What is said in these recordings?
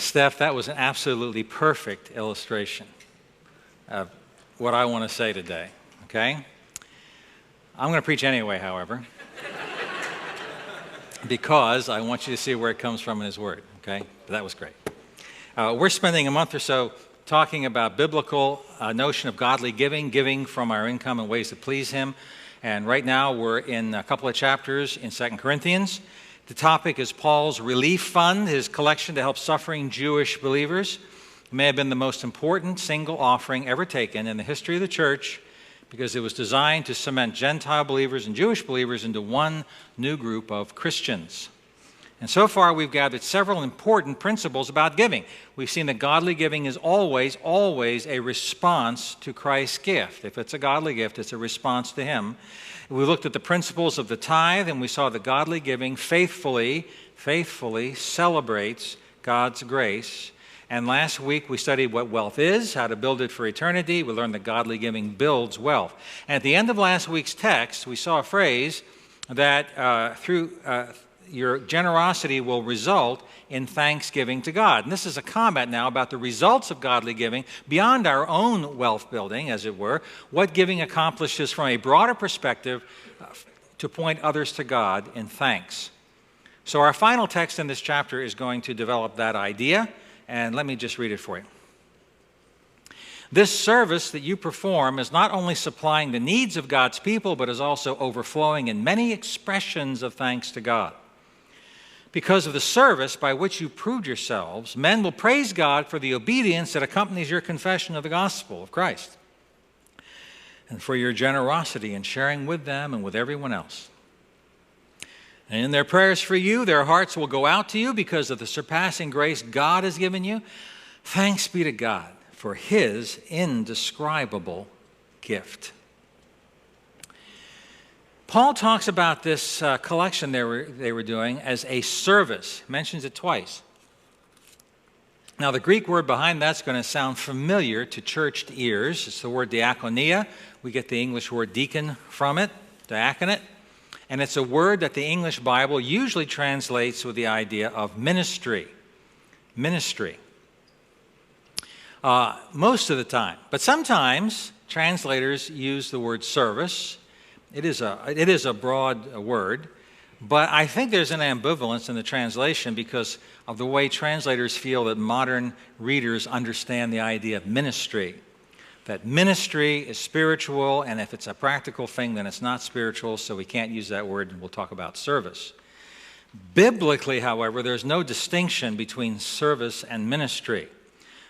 Steph, that was an absolutely perfect illustration of what I want to say today, okay? I'm going to preach anyway, however, because I want you to see where it comes from in His Word, okay? But that was great. We're spending a month or so talking about biblical notion of godly giving, giving from our income in ways that please Him. And right now we're in a couple of chapters in 2 Corinthians. The topic is Paul's relief fund, his collection to help suffering Jewish believers. It may have been the most important single offering ever taken in the history of the church because it was designed to cement Gentile believers and Jewish believers into one new group of Christians. And so far we've gathered several important principles about giving. We've seen that godly giving is always a response to Christ's gift. If it's a godly gift, it's a response to Him. We looked at the principles of the tithe, and we saw that godly giving faithfully celebrates God's grace. And last week we studied what wealth is, how to build it for eternity. We learned that godly giving builds wealth. And at the end of last week's text, we saw a phrase that through your generosity will result in thanksgiving to God. And this is a comment now about the results of godly giving beyond our own wealth building, as it were, what giving accomplishes from a broader perspective to point others to God in thanks. So our final text in this chapter is going to develop that idea, and let me just read it for you. This service that you perform is not only supplying the needs of God's people, but is also overflowing in many expressions of thanks to God. Because of the service by which you proved yourselves, men will praise God for the obedience that accompanies your confession of the gospel of Christ, and for your generosity in sharing with them and with everyone else. And in their prayers for you, their hearts will go out to you because of the surpassing grace God has given you. Thanks be to God for His indescribable gift. Paul talks about this collection they were doing as a service. Mentions it twice. Now, the Greek word behind that's going to sound familiar to churched ears. It's the word diakonia. We get the English word deacon from it, diaconate. And it's a word that the English Bible usually translates with the idea of ministry. Ministry. Most of the time. But sometimes translators use the word service. It is a broad word, but I think there's an ambivalence in the translation because of the way translators feel that modern readers understand the idea of ministry. That ministry is spiritual, and if it's a practical thing, then it's not spiritual, so we can't use that word, and we'll talk about service. Biblically, however, there's no distinction between service and ministry.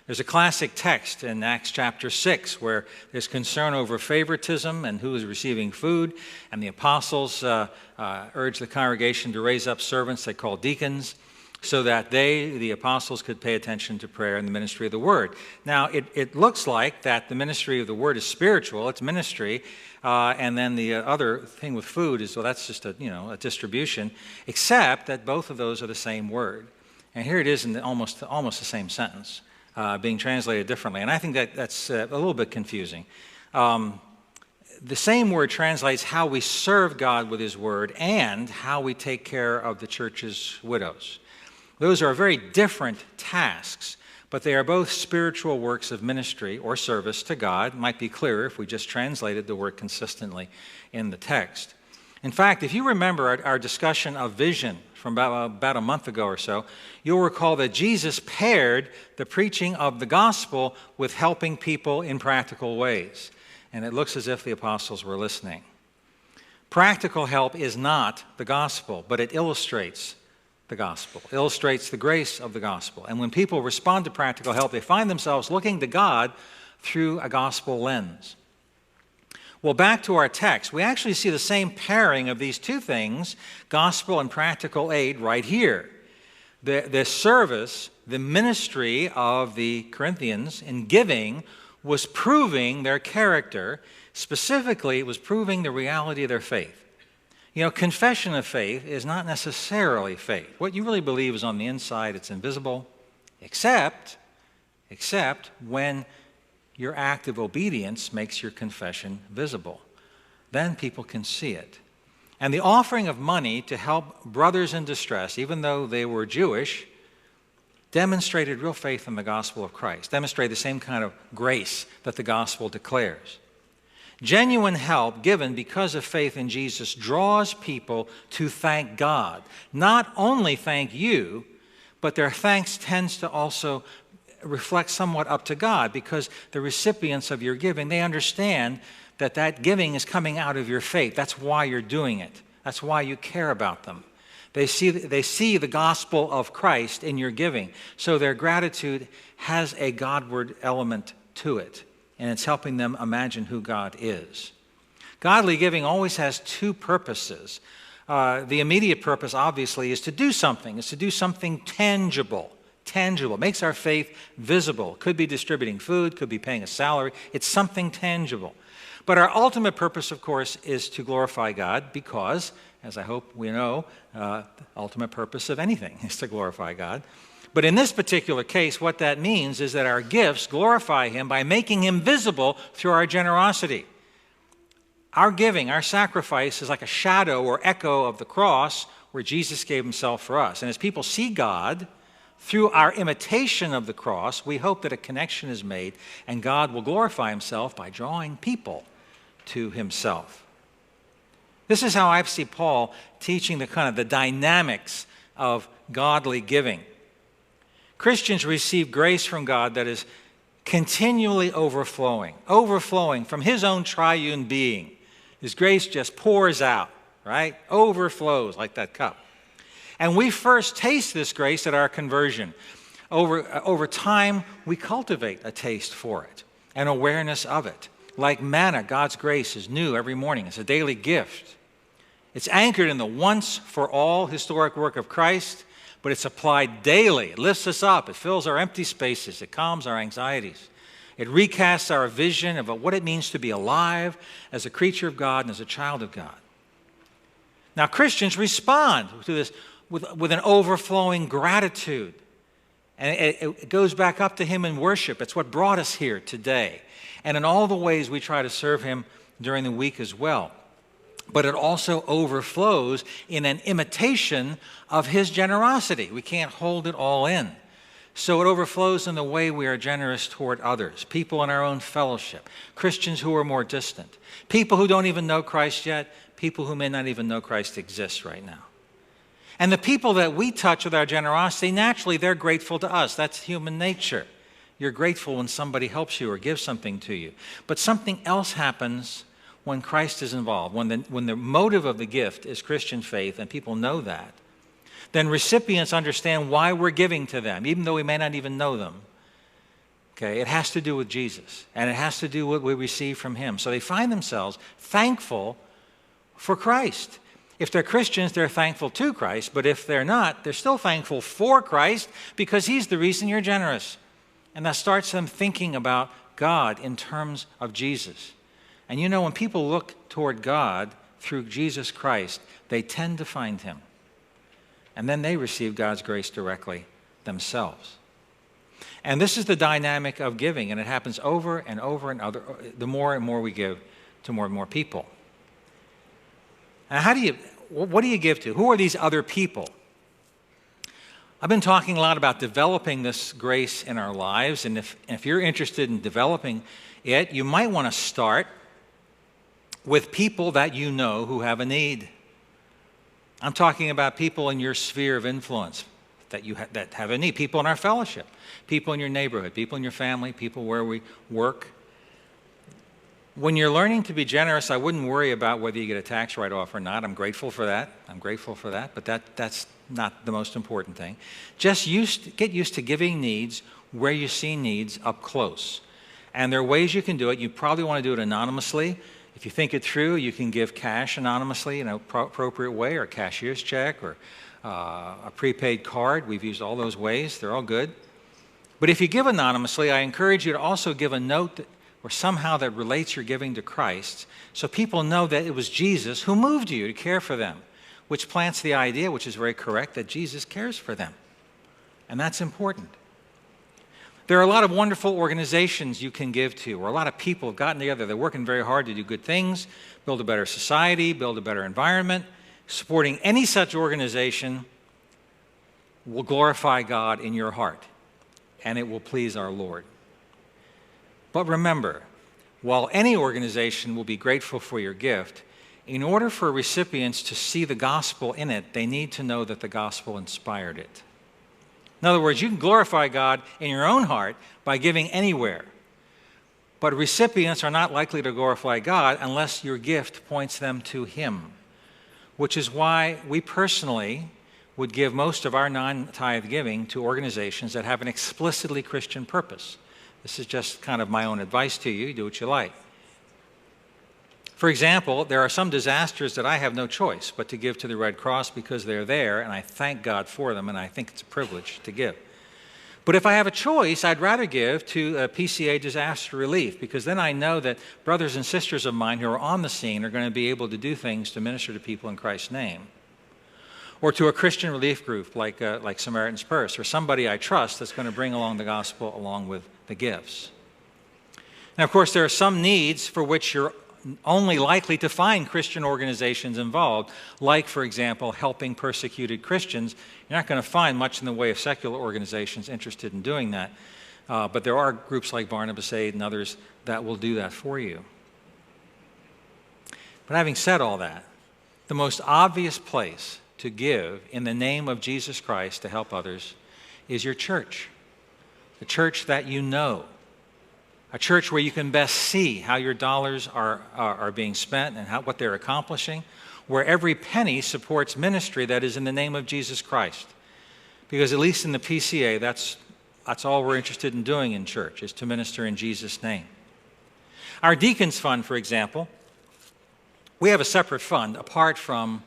There's a classic text in Acts chapter 6 where there's concern over favoritism and who is receiving food, and the apostles urge the congregation to raise up servants they call deacons so that the apostles, could pay attention to prayer and the ministry of the word. Now, it looks like that the ministry of the word is spiritual, it's ministry, and then the other thing with food is, well, that's just a distribution, except that both of those are the same word. And here it is in almost the same sentence. Being translated differently. And I think that's a little bit confusing. The same word translates how we serve God with His word and how we take care of the church's widows. Those are very different tasks, but they are both spiritual works of ministry or service to God. It might be clearer if we just translated the word consistently in the text. In fact, if you remember our discussion of vision from about a month ago or so, you'll recall that Jesus paired the preaching of the gospel with helping people in practical ways. And it looks as if the apostles were listening. Practical help is not the gospel, but it illustrates the gospel, illustrates the grace of the gospel. And when people respond to practical help, they find themselves looking to God through a gospel lens. Well, back to our text, we actually see the same pairing of these two things, gospel and practical aid, right here. The service, the ministry of the Corinthians in giving was proving their character. Specifically, it was proving the reality of their faith. You know, confession of faith is not necessarily faith. What you really believe is on the inside, it's invisible, except when your act of obedience makes your confession visible. Then people can see it. And the offering of money to help brothers in distress, even though they were Jewish, demonstrated real faith in the gospel of Christ, demonstrated the same kind of grace that the gospel declares. Genuine help given because of faith in Jesus draws people to thank God. Not only thank you, but their thanks tends to also reflect somewhat up to God, because the recipients of your giving, they understand that that giving is coming out of your faith. That's why you're doing it. That's why you care about them. They see the gospel of Christ in your giving, so their gratitude has a Godward element to it, and it's helping them imagine who God is. Godly giving always has two purposes. The immediate purpose, obviously, is to do something. It's to do something tangible. Tangible. It makes our faith visible. Could be distributing food, could be paying a salary. It's something tangible. But our ultimate purpose, of course, is to glorify God because, as I hope we know, the ultimate purpose of anything is to glorify God. But in this particular case, what that means is that our gifts glorify Him by making Him visible through our generosity. Our giving, our sacrifice is like a shadow or echo of the cross where Jesus gave Himself for us. And as people see God through our imitation of the cross, we hope that a connection is made and God will glorify Himself by drawing people to Himself. This is how I see Paul teaching the dynamics of godly giving. Christians receive grace from God that is continually overflowing from His own triune being. His grace just pours out, right? Overflows like that cup. And we first taste this grace at our conversion. Over time, we cultivate a taste for it, an awareness of it. Like manna, God's grace is new every morning. It's a daily gift. It's anchored in the once-for-all historic work of Christ, but it's applied daily. It lifts us up. It fills our empty spaces. It calms our anxieties. It recasts our vision of what it means to be alive as a creature of God and as a child of God. Now, Christians respond to this with an overflowing gratitude. And it goes back up to Him in worship. It's what brought us here today. And in all the ways we try to serve Him during the week as well. But it also overflows in an imitation of His generosity. We can't hold it all in. So it overflows in the way we are generous toward others, people in our own fellowship, Christians who are more distant, people who don't even know Christ yet, people who may not even know Christ exists right now. And the people that we touch with our generosity, naturally, they're grateful to us. That's human nature. You're grateful when somebody helps you or gives something to you. But something else happens when Christ is involved, when the motive of the gift is Christian faith, and people know that. Then recipients understand why we're giving to them, even though we may not even know them. Okay, it has to do with Jesus, and it has to do with what we receive from Him. So they find themselves thankful for Christ. If they're Christians, they're thankful to Christ, but if they're not, they're still thankful for Christ because He's the reason you're generous. And that starts them thinking about God in terms of Jesus. And you know, when people look toward God through Jesus Christ, they tend to find Him. And then they receive God's grace directly themselves. And this is the dynamic of giving, and it happens over and over and over. The more and more we give to more and more people. Now, what do you give to? Who are these other people? I've been talking a lot about developing this grace in our lives, and if you're interested in developing it, you might want to start with people that you know who have a need. I'm talking about people in your sphere of influence that have a need, people in our fellowship, people in your neighborhood, people in your family, people where we work. When you're learning to be generous, I wouldn't worry about whether you get a tax write-off or not. I'm grateful for that. But that's not the most important thing. Just get used to giving needs where you see needs up close. And there are ways you can do it. You probably want to do it anonymously. If you think it through, you can give cash anonymously in an appropriate way, or a cashier's check, or a prepaid card. We've used all those ways. They're all good. But if you give anonymously, I encourage you to also give a note or somehow that relates your giving to Christ, so people know that it was Jesus who moved you to care for them, which plants the idea, which is very correct, that Jesus cares for them. And that's important. There are a lot of wonderful organizations you can give to, or a lot of people have gotten together. They're working very hard to do good things, build a better society, build a better environment. Supporting any such organization will glorify God in your heart, and it will please our Lord. But remember, while any organization will be grateful for your gift, in order for recipients to see the gospel in it, they need to know that the gospel inspired it. In other words, you can glorify God in your own heart by giving anywhere, but recipients are not likely to glorify God unless your gift points them to Him, which is why we personally would give most of our non-tithe giving to organizations that have an explicitly Christian purpose. This is just kind of my own advice to you. Do what you like. For example, there are some disasters that I have no choice but to give to the Red Cross because they're there, and I thank God for them, and I think it's a privilege to give. But if I have a choice, I'd rather give to PCA Disaster Relief, because then I know that brothers and sisters of mine who are on the scene are going to be able to do things to minister to people in Christ's name. Or to a Christian relief group like Samaritan's Purse, or somebody I trust that's going to bring along the gospel along with the gifts. Now, of course, there are some needs for which you're only likely to find Christian organizations involved, like, for example, helping persecuted Christians. You're not going to find much in the way of secular organizations interested in doing that, but there are groups like Barnabas Aid and others that will do that for you. But having said all that, the most obvious place to give in the name of Jesus Christ to help others is your church, the church that you know, a church where you can best see how your dollars are being spent and what they're accomplishing, where every penny supports ministry that is in the name of Jesus Christ. Because at least in the PCA, that's all we're interested in doing in church, is to minister in Jesus' name. Our deacons fund, for example, we have a separate fund apart from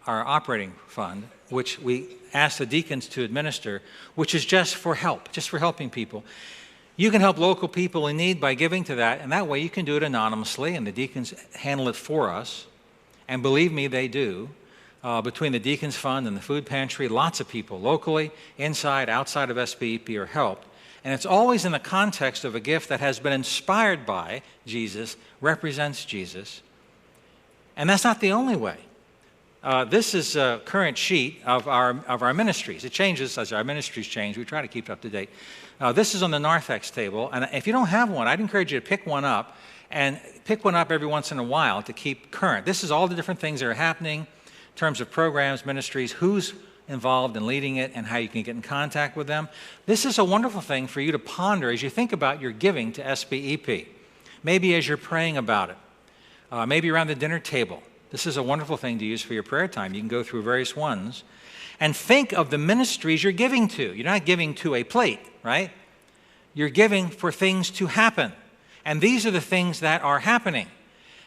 our operating fund, which we ask the deacons to administer, which is just for help, just for helping people. You can help local people in need by giving to that, and that way you can do it anonymously, and the deacons handle it for us. And believe me, they do. Between the Deacons Fund and the food pantry, lots of people locally, inside, outside of SPEP are helped. And it's always in the context of a gift that has been inspired by Jesus, represents Jesus. And that's not the only way. This is a current sheet of our ministries. It changes as our ministries change. We try to keep it up to date. This is on the narthex table, and if you don't have one, I'd encourage you to pick one up, and pick one up every once in a while to keep current. This is all the different things that are happening in terms of programs, ministries, who's involved in leading it, and how you can get in contact with them. This is a wonderful thing for you to ponder as you think about your giving to SPEP. Maybe as you're praying about it, maybe around the dinner table. This is a wonderful thing to use for your prayer time. You can go through various ones and think of the ministries you're giving to. You're not giving to a plate, right? You're giving for things to happen. And these are the things that are happening.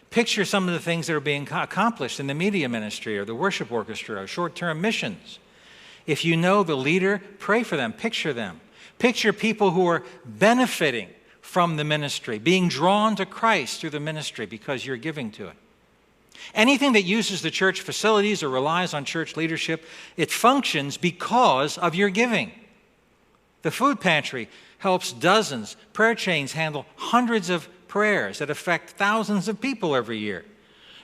Picture some of the things that are being accomplished in the media ministry or the worship orchestra or short-term missions. If you know the leader, pray for them, picture them. Picture people who are benefiting from the ministry, being drawn to Christ through the ministry because you're giving to it. Anything that uses the church facilities or relies on church leadership, it functions because of your giving. The food pantry helps dozens. Prayer chains handle hundreds of prayers that affect thousands of people every year.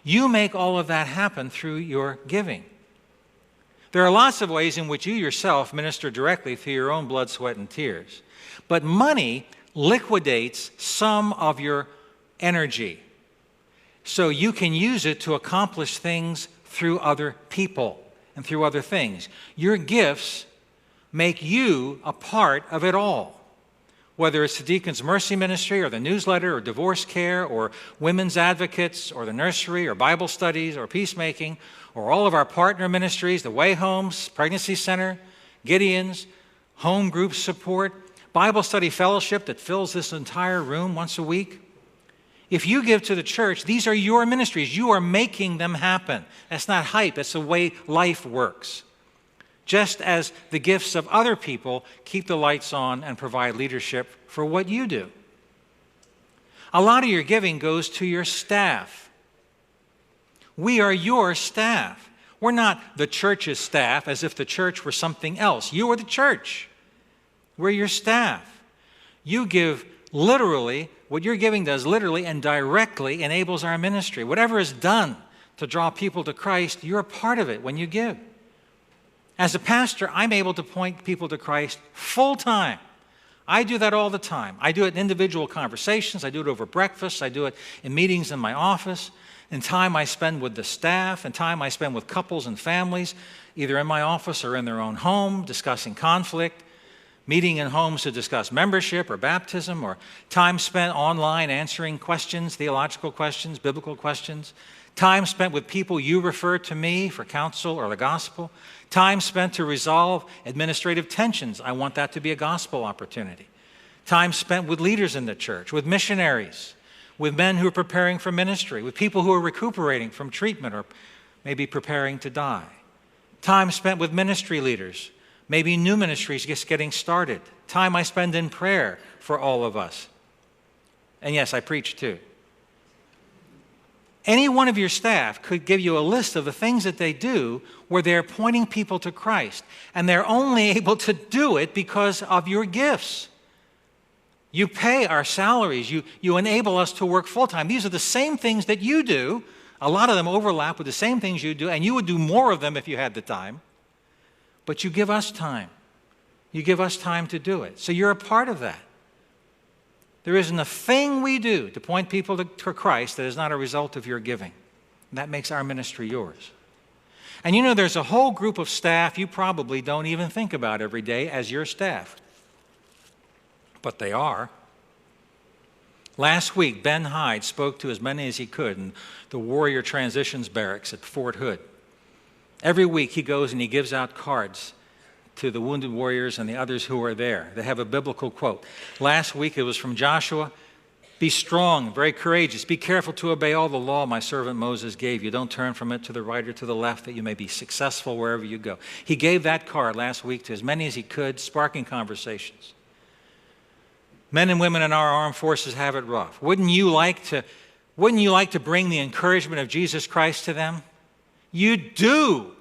You make all of that happen through your giving. There are lots of ways in which you yourself minister directly through your own blood, sweat, and tears. But money liquidates some of your energy, so you can use it to accomplish things through other people and through other things. Your gifts make you a part of it all. Whether it's the Deacon's Mercy Ministry or the newsletter or divorce care or women's advocates or the nursery or Bible studies or peacemaking or all of our partner ministries, the Way Homes, Pregnancy Center, Gideon's, home group support, Bible study fellowship that fills this entire room once a week. If you give to the church, these are your ministries. You are making them happen. That's not hype. That's the way life works. Just as the gifts of other people keep the lights on and provide leadership for what you do. A lot of your giving goes to your staff. We are your staff. We're not the church's staff as if the church were something else. You are the church. We're your staff. You give literally. What your giving does literally and directly enables our ministry. Whatever is done to draw people to Christ, you're a part of it when you give. As a pastor, I'm able to point people to Christ full time. I do that all the time. I do it in individual conversations. I do it over breakfast. I do it in meetings in my office, in time I spend with the staff, and time I spend with couples and families, either in my office or in their own home, discussing conflict, meeting in homes to discuss membership or baptism, or time spent online answering questions, theological questions, biblical questions, time spent with people you refer to me for counsel or the gospel, time spent to resolve administrative tensions. I want that to be a gospel opportunity. Time spent with leaders in the church, with missionaries, with men who are preparing for ministry, with people who are recuperating from treatment or maybe preparing to die. Time spent with ministry leaders, maybe new ministries just getting started. Time I spend in prayer for all of us. And yes, I preach too. Any one of your staff could give you a list of the things that they do where they're pointing people to Christ. And they're only able to do it because of your gifts. You pay our salaries. You enable us to work full-time. These are the same things that you do. A lot of them overlap with the same things you do, and you would do more of them if you had the time. But you give us time. You give us time to do it. So you're a part of that. There isn't a thing we do to point people to Christ that is not a result of your giving. And that makes our ministry yours. And you know, there's a whole group of staff you probably don't even think about every day as your staff. But they are. Last week, Ben Hyde spoke to as many as he could in the Warrior Transitions Barracks at Fort Hood. Every week he goes and he gives out cards to the wounded warriors and the others who are there. They have a biblical quote. Last week it was from Joshua. Be strong, very courageous. Be careful to obey all the law my servant Moses gave you. Don't turn from it to the right or to the left, that you may be successful wherever you go. He gave that card last week to as many as he could, sparking conversations. Men and women in our armed forces have it rough. Wouldn't you like to bring the encouragement of Jesus Christ to them? You do.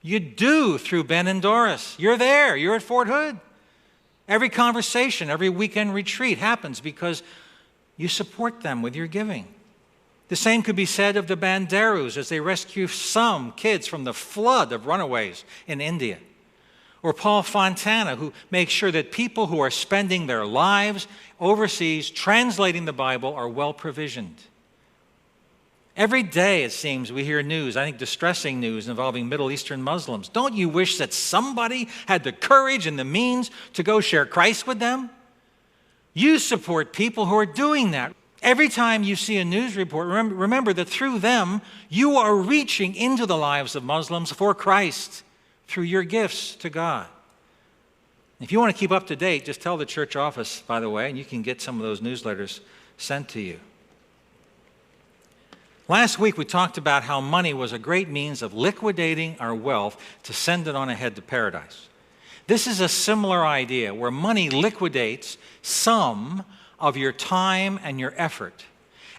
You do through Ben and Doris. You're there. You're at Fort Hood. Every conversation, every weekend retreat happens because you support them with your giving. The same could be said of the Banderus as they rescue some kids from the flood of runaways in India. Or Paul Fontana, who makes sure that people who are spending their lives overseas translating the Bible are well provisioned. Every day, it seems, we hear news, I think distressing news involving Middle Eastern Muslims. Don't you wish that somebody had the courage and the means to go share Christ with them? You support people who are doing that. Every time you see a news report, remember that through them, you are reaching into the lives of Muslims for Christ through your gifts to God. If you want to keep up to date, just tell the church office, by the way, and you can get some of those newsletters sent to you. Last week, we talked about how money was a great means of liquidating our wealth to send it on ahead to paradise. This is a similar idea where money liquidates some of your time and your effort,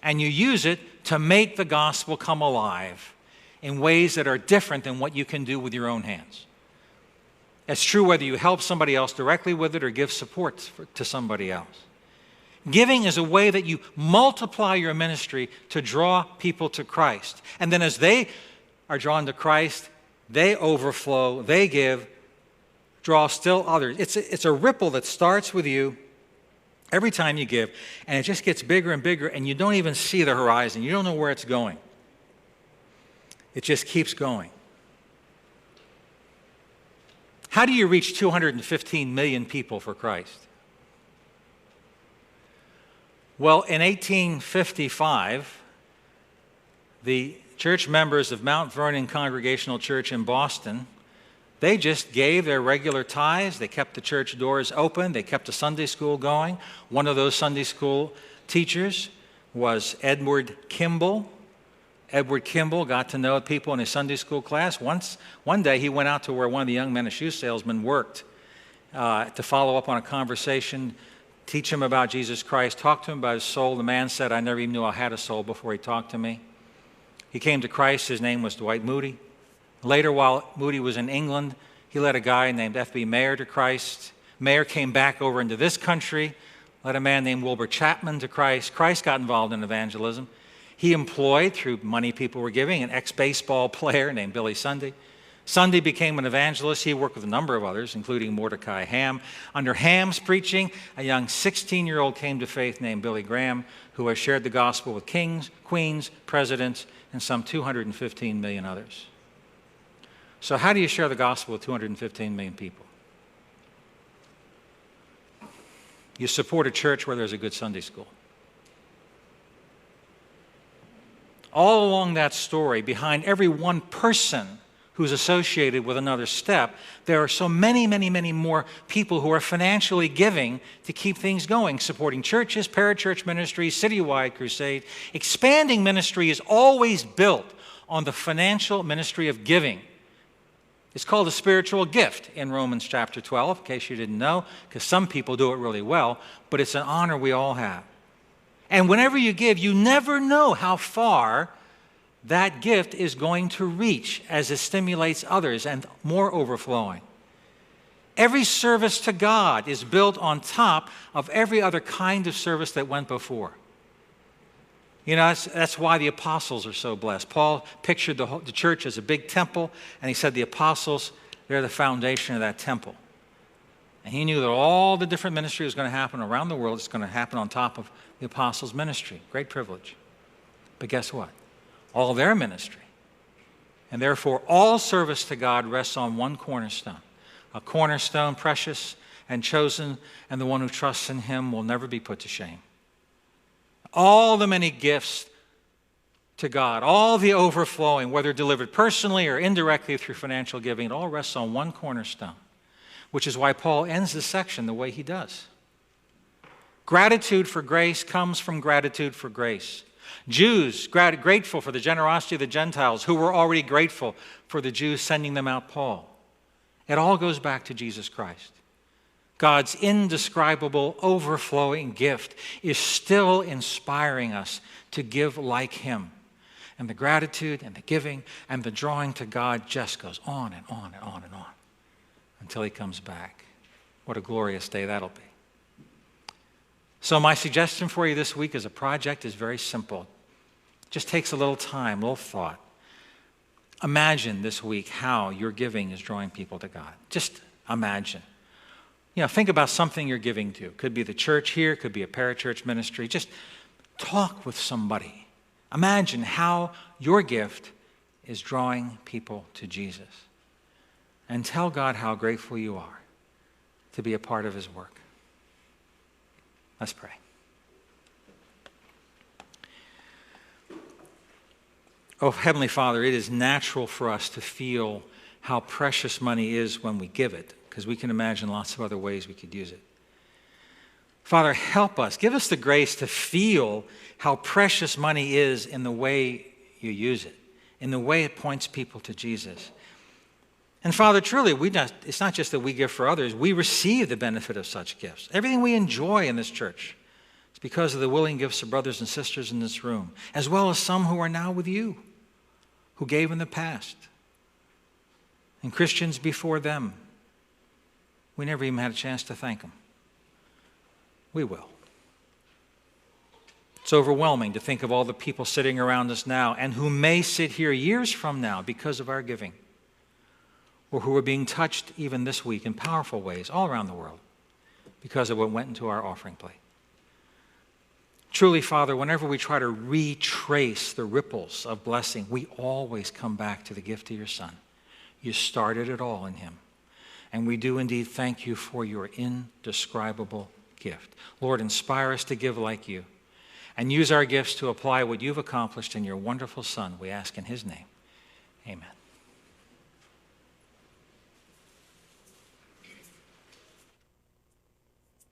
and you use it to make the gospel come alive in ways that are different than what you can do with your own hands. It's true whether you help somebody else directly with it or give support to somebody else. Giving is a way that you multiply your ministry to draw people to Christ. And then as they are drawn to Christ, they overflow, they give, draw still others. It's a ripple that starts with you every time you give, and it just gets bigger and bigger, and you don't even see the horizon. You don't know where it's going. It just keeps going. How do you reach 215 million people for Christ? Well, in 1855, the church members of Mount Vernon Congregational Church in Boston, they just gave their regular tithes. They kept the church doors open. They kept a Sunday school going. One of those Sunday school teachers was Edward Kimball. Edward Kimball got to know people in his Sunday school class. One day he went out to where one of the young men, a shoe salesman, worked to follow up on a conversation, teach him about Jesus Christ, talk to him about his soul. The man said, I never even knew I had a soul before he talked to me. He came to Christ. His name was Dwight Moody. Later, while Moody was in England, he led a guy named F.B. Mayer to Christ. Mayer came back over into this country, led a man named Wilbur Chapman to Christ. Christ got involved in evangelism. He employed, through money people were giving, an ex-baseball player named Billy Sunday Sunday became an evangelist. He worked with a number of others, including Mordecai Ham. Under Ham's preaching, a young 16-year-old came to faith named Billy Graham, who has shared the gospel with kings, queens, presidents, and some 215 million others. So how do you share the gospel with 215 million people? You support a church where there's a good Sunday school. All along that story, behind every one person who's associated with another step, there are so many, many, many more people who are financially giving to keep things going, supporting churches, parachurch ministries, citywide crusade. Expanding ministry is always built on the financial ministry of giving. It's called a spiritual gift in Romans chapter 12, in case you didn't know, because some people do it really well, but it's an honor we all have. And whenever you give, you never know how far that gift is going to reach as it stimulates others and more overflowing. Every service to God is built on top of every other kind of service that went before. You know, that's why the apostles are so blessed. Paul pictured the church as a big temple, and he said the apostles, they're the foundation of that temple. And he knew that all the different ministry was going to happen around the world. It's going to happen on top of the apostles' ministry. Great privilege. But guess what? All their ministry, and therefore all service to God rests on one cornerstone. A cornerstone precious and chosen, and the one who trusts in him will never be put to shame. All the many gifts to God, all the overflowing, whether delivered personally or indirectly through financial giving, it all rests on one cornerstone, which is why Paul ends this section the way he does. Gratitude for grace comes from gratitude for grace. Jews grateful for the generosity of the Gentiles who were already grateful for the Jews sending them out Paul. It all goes back to Jesus Christ. God's indescribable, overflowing gift is still inspiring us to give like him. And the gratitude and the giving and the drawing to God just goes on and on and on and on until he comes back. What a glorious day that'll be. So my suggestion for you this week as a project is very simple. Just takes a little time, a little thought. Imagine this week how your giving is drawing people to God. Just imagine. You know, think about something you're giving to. Could be the church here, could be a parachurch ministry. Just talk with somebody. Imagine how your gift is drawing people to Jesus. And tell God how grateful you are to be a part of his work. Let's pray. Oh, Heavenly Father, it is natural for us to feel how precious money is when we give it, because we can imagine lots of other ways we could use it. Father, help us. Give us the grace to feel how precious money is in the way you use it, in the way it points people to Jesus. And Father, truly, it's not just that we give for others. We receive the benefit of such gifts. Everything we enjoy in this church is because of the willing gifts of brothers and sisters in this room, as well as some who are now with you, who gave in the past, and Christians before them. We never even had a chance to thank them. We will. It's overwhelming to think of all the people sitting around us now and who may sit here years from now because of our giving, or who are being touched even this week in powerful ways all around the world because of what went into our offering plate. Truly, Father, whenever we try to retrace the ripples of blessing, we always come back to the gift of your Son. You started it all in him. And we do indeed thank you for your indescribable gift. Lord, inspire us to give like you, and use our gifts to apply what you've accomplished in your wonderful Son. We ask in his name. Amen.